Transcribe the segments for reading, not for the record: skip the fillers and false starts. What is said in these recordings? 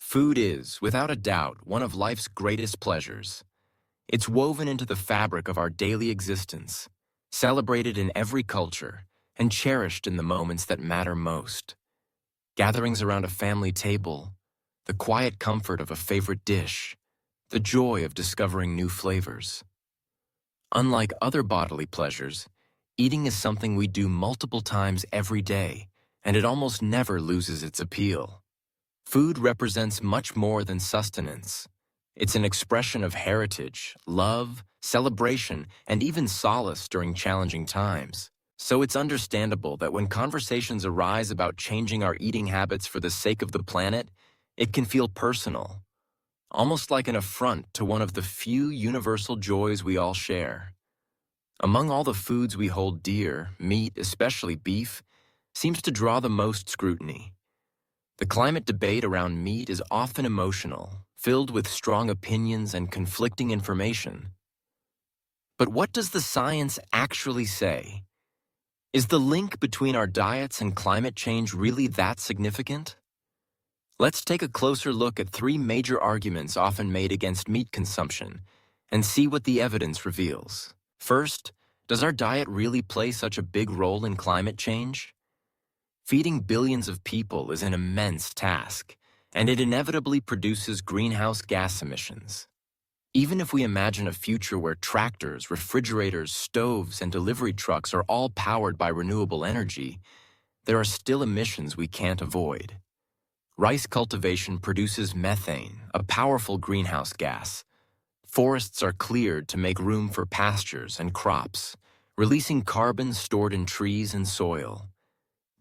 Food is, without a doubt, one of life's greatest pleasures. It's woven into the fabric of our daily existence, celebrated in every culture, and cherished in the moments that matter most. Gatherings around a family table, the quiet comfort of a favorite dish, the joy of discovering new flavors. Unlike other bodily pleasures, eating is something we do multiple times every day, and it almost never loses its appeal. Food represents much more than sustenance. It's an expression of heritage, love, celebration, and even solace during challenging times. So it's understandable that when conversations arise about changing our eating habits for the sake of the planet, it can feel personal, almost like an affront to one of the few universal joys we all share. Among all the foods we hold dear, meat, especially beef, seems to draw the most scrutiny. The climate debate around meat is often emotional, filled with strong opinions and conflicting information. But what does the science actually say? Is the link between our diets and climate change really that significant? Let's take a closer look at three major arguments often made against meat consumption and see what the evidence reveals. First, does our diet really play such a big role in climate change? Feeding billions of people is an immense task, and it inevitably produces greenhouse gas emissions. Even if we imagine a future where tractors, refrigerators, stoves, and delivery trucks are all powered by renewable energy, there are still emissions we can't avoid. Rice cultivation produces methane, a powerful greenhouse gas. Forests are cleared to make room for pastures and crops, releasing carbon stored in trees and soil.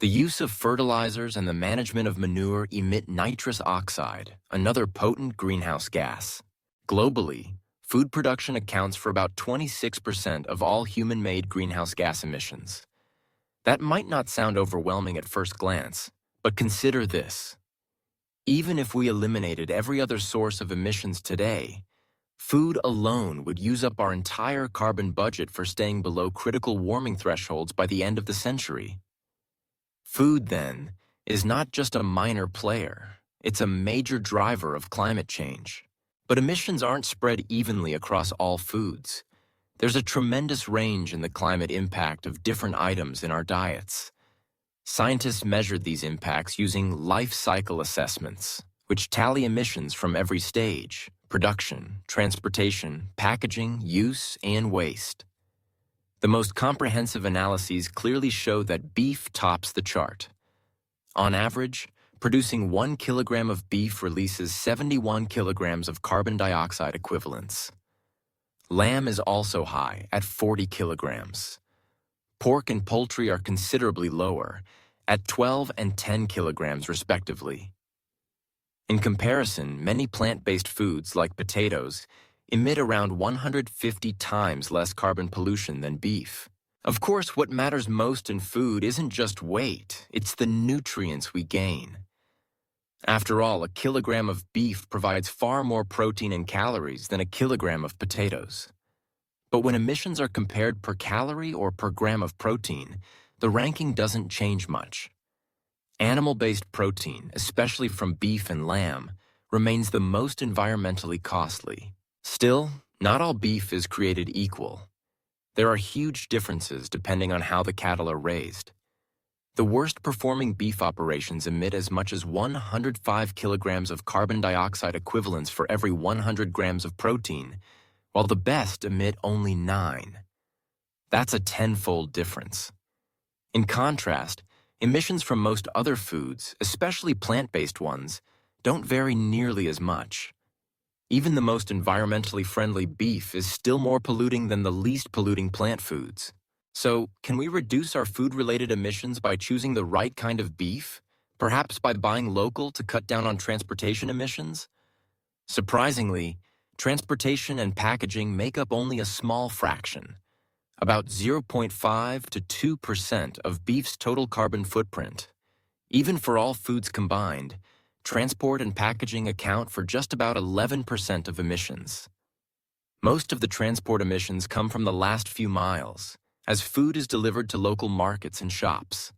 The use of fertilizers and the management of manure emit nitrous oxide, another potent greenhouse gas. Globally, food production accounts for about 26% of all human-made greenhouse gas emissions. That might not sound overwhelming at first glance, but consider this. Even if we eliminated every other source of emissions today, food alone would use up our entire carbon budget for staying below critical warming thresholds by the end of the century. Food, then, is not just a minor player. It's a major driver of climate change. But emissions aren't spread evenly across all foods. There's a tremendous range in the climate impact of different items in our diets. Scientists measured these impacts using life cycle assessments, which tally emissions from every stage: production, transportation, packaging, use, and waste. The most comprehensive analyses clearly show that beef tops the chart. On average, producing 1 kilogram of beef releases 71 kilograms of carbon dioxide equivalents. Lamb is also high at 40 kilograms. Pork and poultry are considerably lower, at 12 and 10 kilograms respectively. In comparison, many plant-based foods like potatoes emit around 150 times less carbon pollution than beef. Of course, what matters most in food isn't just weight, it's the nutrients we gain. After all, a kilogram of beef provides far more protein and calories than a kilogram of potatoes. But when emissions are compared per calorie or per gram of protein, the ranking doesn't change much. Animal-based protein, especially from beef and lamb, remains the most environmentally costly. Still, not all beef is created equal. There are huge differences depending on how the cattle are raised. The worst-performing beef operations emit as much as 105 kilograms of carbon dioxide equivalents for every 100 grams of protein, while the best emit only 9. That's a tenfold difference. In contrast, emissions from most other foods, especially plant-based ones, don't vary nearly as much. Even the most environmentally friendly beef is still more polluting than the least polluting plant foods. So, can we reduce our food-related emissions by choosing the right kind of beef? Perhaps by buying local to cut down on transportation emissions? Surprisingly, transportation and packaging make up only a small fraction, about 0.5 to 2% of beef's total carbon footprint. Even for all foods combined, transport and packaging account for just about 11% of emissions. Most of the transport emissions come from the last few miles, as food is delivered to local markets and shops.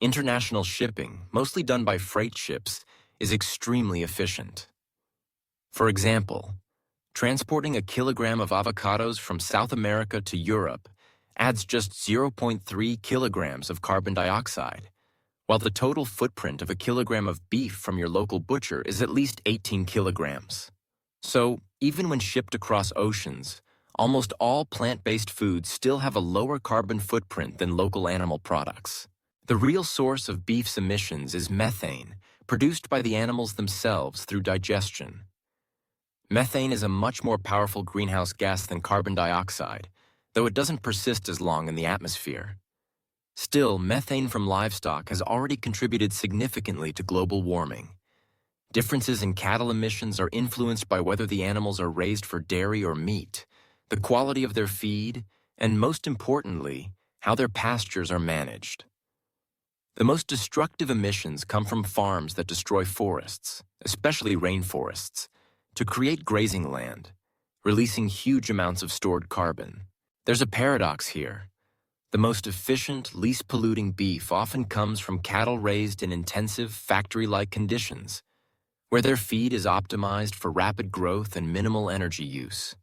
International shipping, mostly done by freight ships, is extremely efficient. For example, transporting a kilogram of avocados from South America to Europe adds just 0.3 kilograms of carbon dioxide, while the total footprint of a kilogram of beef from your local butcher is at least 18 kilograms. So, even when shipped across oceans, almost all plant-based foods still have a lower carbon footprint than local animal products. The real source of beef's emissions is methane, produced by the animals themselves through digestion. Methane is a much more powerful greenhouse gas than carbon dioxide, though it doesn't persist as long in the atmosphere. Still, methane from livestock has already contributed significantly to global warming. Differences in cattle emissions are influenced by whether the animals are raised for dairy or meat, the quality of their feed, and most importantly, how their pastures are managed. The most destructive emissions come from farms that destroy forests, especially rainforests, to create grazing land, releasing huge amounts of stored carbon. There's a paradox here. The most efficient, least polluting beef often comes from cattle raised in intensive, factory-like conditions, where their feed is optimized for rapid growth and minimal energy use.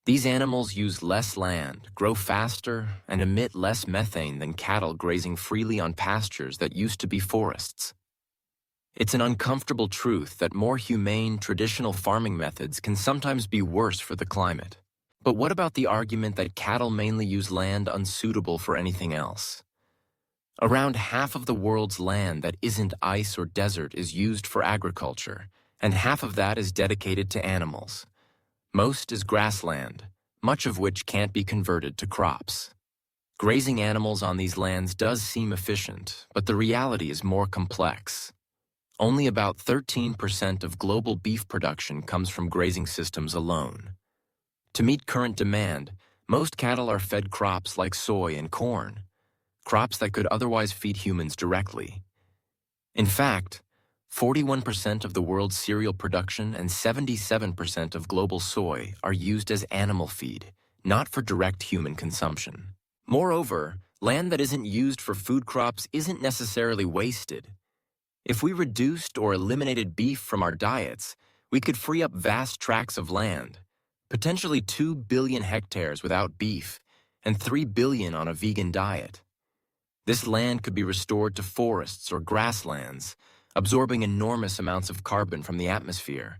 These animals use less land, grow faster, and emit less methane than cattle grazing freely on pastures that used to be forests. It's an uncomfortable truth that more humane, traditional farming methods can sometimes be worse for the climate. But what about the argument that cattle mainly use land unsuitable for anything else? Around half of the world's land that isn't ice or desert is used for agriculture, and half of that is dedicated to animals. Most is grassland, much of which can't be converted to crops. Grazing animals on these lands does seem efficient, but the reality is more complex. Only about 13% of global beef production comes from grazing systems alone. To meet current demand, most cattle are fed crops like soy and corn, crops that could otherwise feed humans directly. In fact, 41% of the world's cereal production and 77% of global soy are used as animal feed, not for direct human consumption. Moreover, land that isn't used for food crops isn't necessarily wasted. If we reduced or eliminated beef from our diets, we could free up vast tracts of land, potentially 2 billion hectares without beef, and 3 billion on a vegan diet. This land could be restored to forests or grasslands, absorbing enormous amounts of carbon from the atmosphere,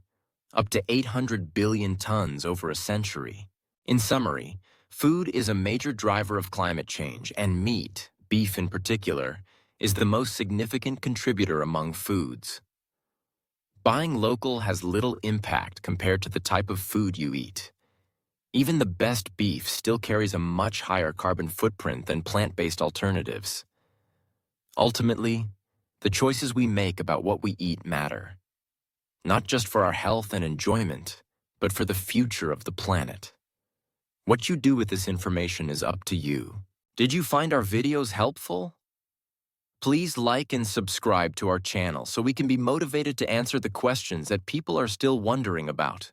up to 800 billion tons over a century. In summary, food is a major driver of climate change, and meat, beef in particular, is the most significant contributor among foods. Buying local has little impact compared to the type of food you eat. Even the best beef still carries a much higher carbon footprint than plant-based alternatives. Ultimately, the choices we make about what we eat matter, not just for our health and enjoyment, but for the future of the planet. What you do with this information is up to you. Did you find our videos helpful? Please like and subscribe to our channel so we can be motivated to answer the questions that people are still wondering about.